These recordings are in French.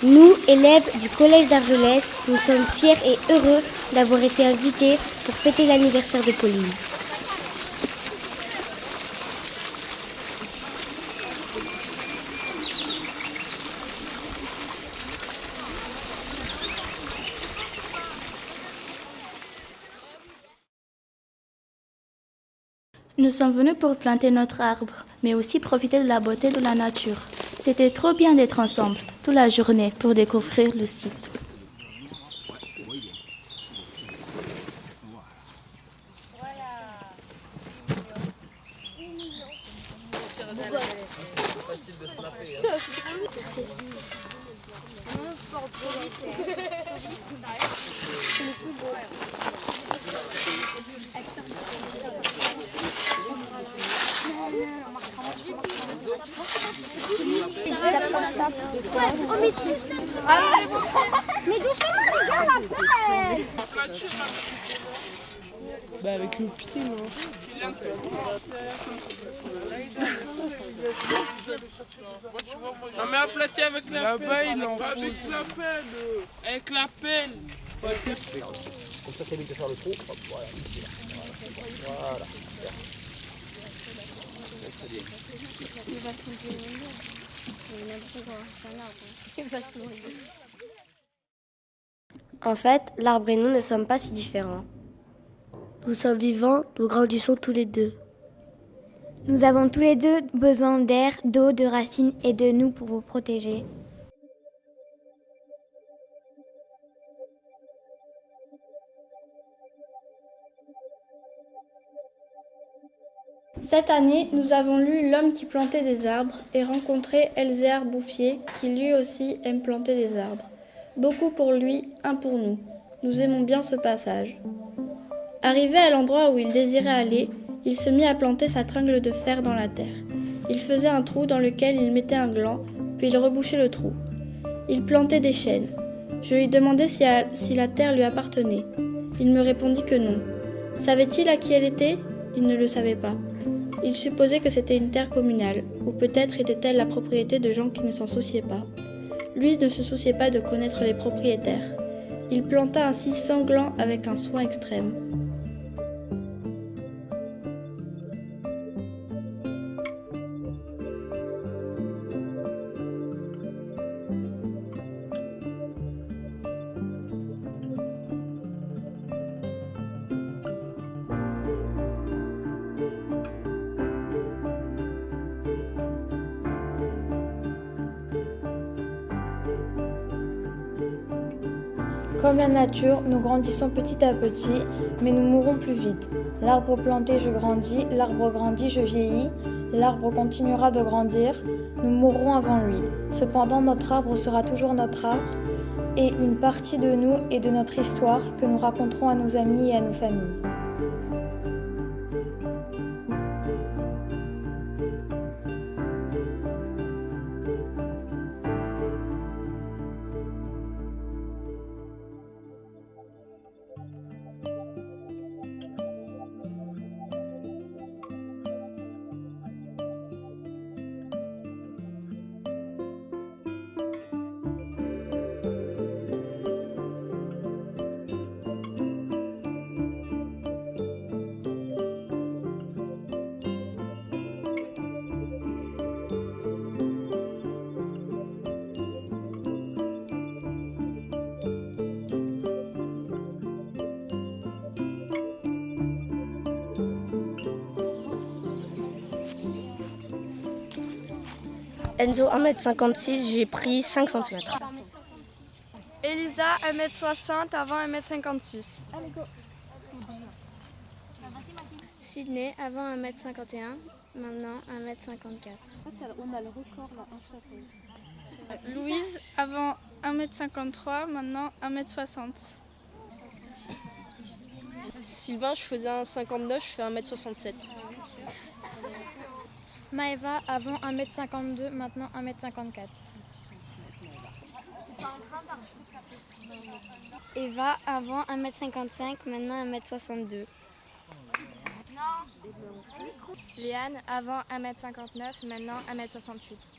Nous, élèves du Collège d'Argelès, nous sommes fiers et heureux d'avoir été invités pour fêter l'anniversaire de Pauline. Nous sommes venus pour planter notre arbre, mais aussi profiter de la beauté de la nature. C'était trop bien d'être ensemble toute la journée pour découvrir le site. Merci. Mais doucement les gars, après. Bah avec le pied, non. Non mais aplati avec la pelle. Là-bas, il en Avec faut. la pelle. Avec la pelle. Comme ça, c'est vite de faire le trou. Hop, voilà, ici, là. Voilà. Super. Très bien. En fait, l'arbre et nous ne sommes pas si différents. Nous sommes vivants, nous grandissons tous les deux. Nous avons tous les deux besoin d'air, d'eau, de racines et de nous pour vous protéger. Cette année, nous avons lu L'homme qui plantait des arbres et rencontré Elzéar Bouffier, qui lui aussi aime planter des arbres. Beaucoup pour lui, un pour nous. Nous aimons bien ce passage. Arrivé à l'endroit où il désirait aller, il se mit à planter sa tringle de fer dans la terre. Il faisait un trou dans lequel il mettait un gland, puis il rebouchait le trou. Il plantait des chênes. Je lui demandai si la terre lui appartenait. Il me répondit que non. Savait-il à qui elle était ? Il ne le savait pas. Il supposait que c'était une terre communale, ou peut-être était-elle la propriété de gens qui ne s'en souciaient pas. Lui ne se souciait pas de connaître les propriétaires. Il planta ainsi sanglant avec un soin extrême. Comme la nature, nous grandissons petit à petit, mais nous mourrons plus vite. L'arbre planté, je grandis, l'arbre grandit, je vieillis, l'arbre continuera de grandir, nous mourrons avant lui. Cependant, notre arbre sera toujours notre arbre, et une partie de nous et de notre histoire que nous raconterons à nos amis et à nos familles. Enzo 1m56, j'ai pris 5 cm. Elisa 1m60 avant 1m56. Sydney avant 1m51, maintenant 1m54. On a le record là, 1,60. Louise avant 1m53, maintenant 1m60. Sylvain, je faisais 1,59, je fais 1m67. Maëva avant 1m52, maintenant 1m54. Eva avant 1m55, maintenant 1m62. Léane avant 1m59, maintenant 1m68.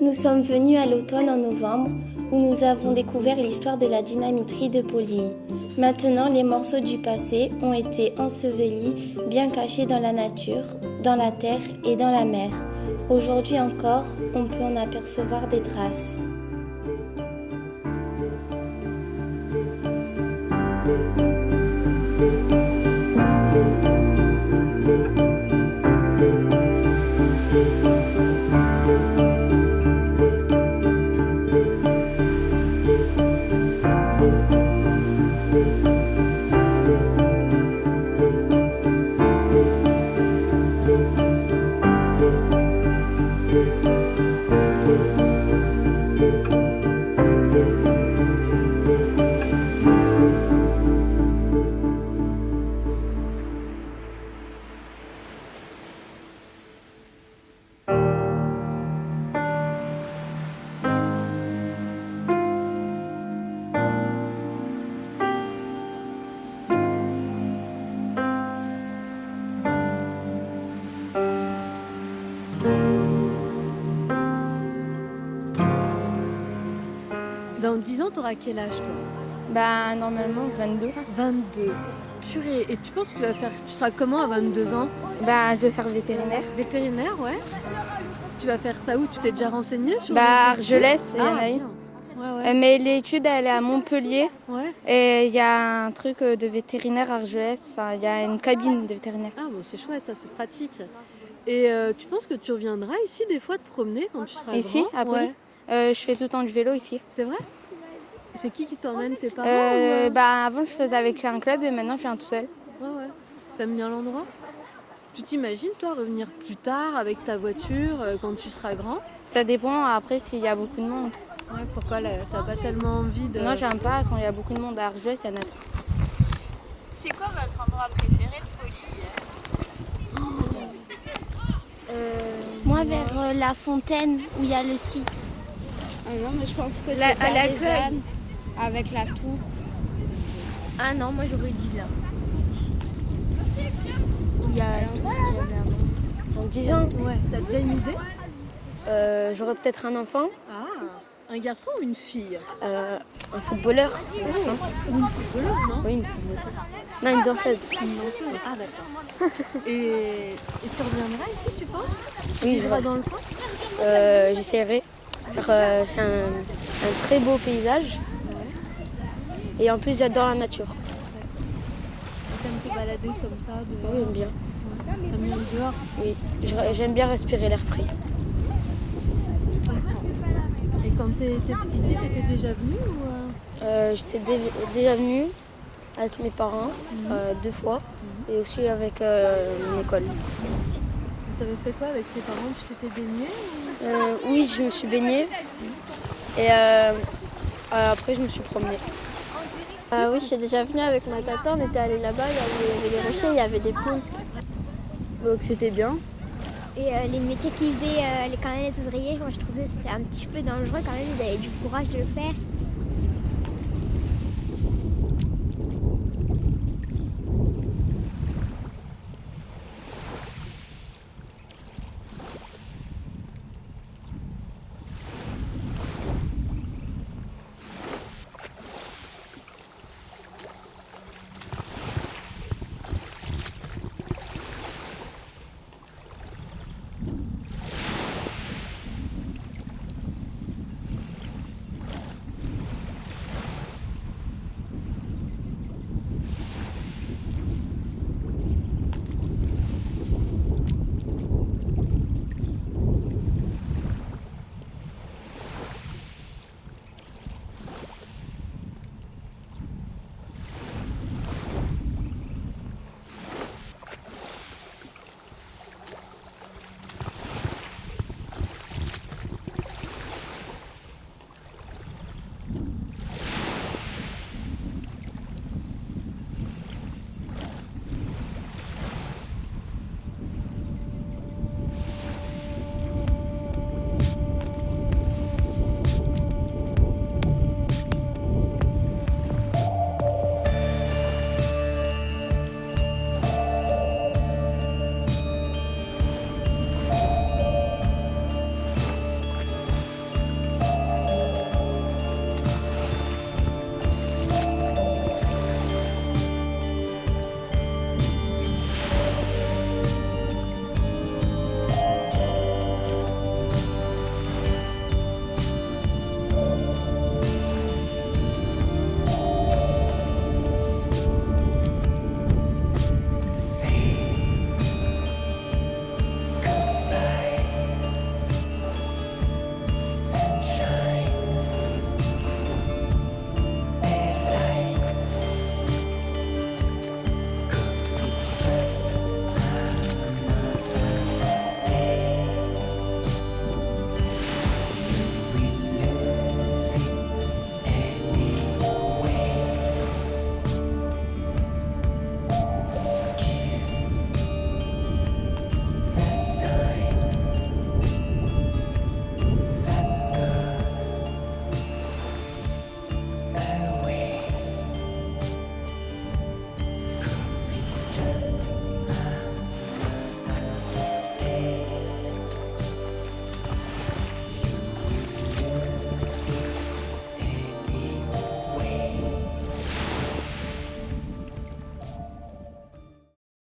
Nous sommes venus à l'automne en novembre, où nous avons découvert l'histoire de la dynamiterie de Poligny. Maintenant, les morceaux du passé ont été ensevelis, bien cachés dans la nature, dans la terre et dans la mer. Aujourd'hui encore, on peut en apercevoir des traces. Dans 10 ans, t'auras quel âge, toi? Bah, normalement, 22. 22. Purée, et tu penses que tu seras comment à 22 ans? Bah, je vais faire vétérinaire. Vétérinaire, ouais. Tu vas faire ça où? Tu t'es déjà renseigné sur Argelès, il y en a une. Ouais, ouais. Mais l'étude, elle est à Montpellier. Ouais. Et il y a un truc de vétérinaire à Argelès. Enfin, il y a une cabine de vétérinaire. Ah, bon, c'est chouette, ça, c'est pratique. Et tu penses que tu reviendras ici des fois te promener quand tu seras Ici, grand? à Poligny? Je fais tout le temps du vélo ici. C'est vrai? C'est qui t'emmène, tes parents Avant, je faisais avec un club et maintenant, je viens tout seul. Ouais, ouais. T'aimes bien l'endroit? Tu t'imagines, toi, revenir plus tard avec ta voiture quand tu seras grand? Ça dépend après s'il y a beaucoup de monde. Ouais, pourquoi t'as pas tellement envie de... Non, j'aime pas quand il y a beaucoup de monde à Argelès, il y en a. C'est quoi votre endroit préféré de Poligny? Moi, vers la fontaine où il y a le site. Ah non, mais je pense que c'est à vers la les ânes, avec la tour. Ah non, moi j'aurais dit là. Il y a tout ce qu'il y avait avant. Dans 10 ans, Ouais, t'as déjà une idée? j'aurai peut-être un enfant, Ah, un garçon ou une fille? un footballeur. Ou une footballeuse, non? Oui, une footballeuse. Non, une danseuse. Une danseuse. Ah, d'accord. et tu reviendras ici, tu penses? Oui, Tu je vivras vois. dans le coin? J'essaierai. C'est un très beau paysage. Et en plus, j'adore la nature. T'aimes te balader comme ça dehors? Oui, j'aime bien. Ouais. T'aimes bien le dehors? Oui, j'aime bien respirer l'air frais. Et quand t'étais ici, t'étais déjà venue ou J'étais déjà venue avec mes parents 2 fois et aussi avec mon école. T'avais fait quoi avec tes parents? Tu t'étais baignée Oui, je me suis baignée et après je me suis promenée. Oui, je suis déjà venue avec ma tata, on était allés là-bas, il y avait des rochers, il y avait des ponts. Donc c'était bien. Et les métiers qu'ils faisaient, quand même les ouvriers, moi je trouvais que c'était un petit peu dangereux quand même, ils avaient du courage de le faire.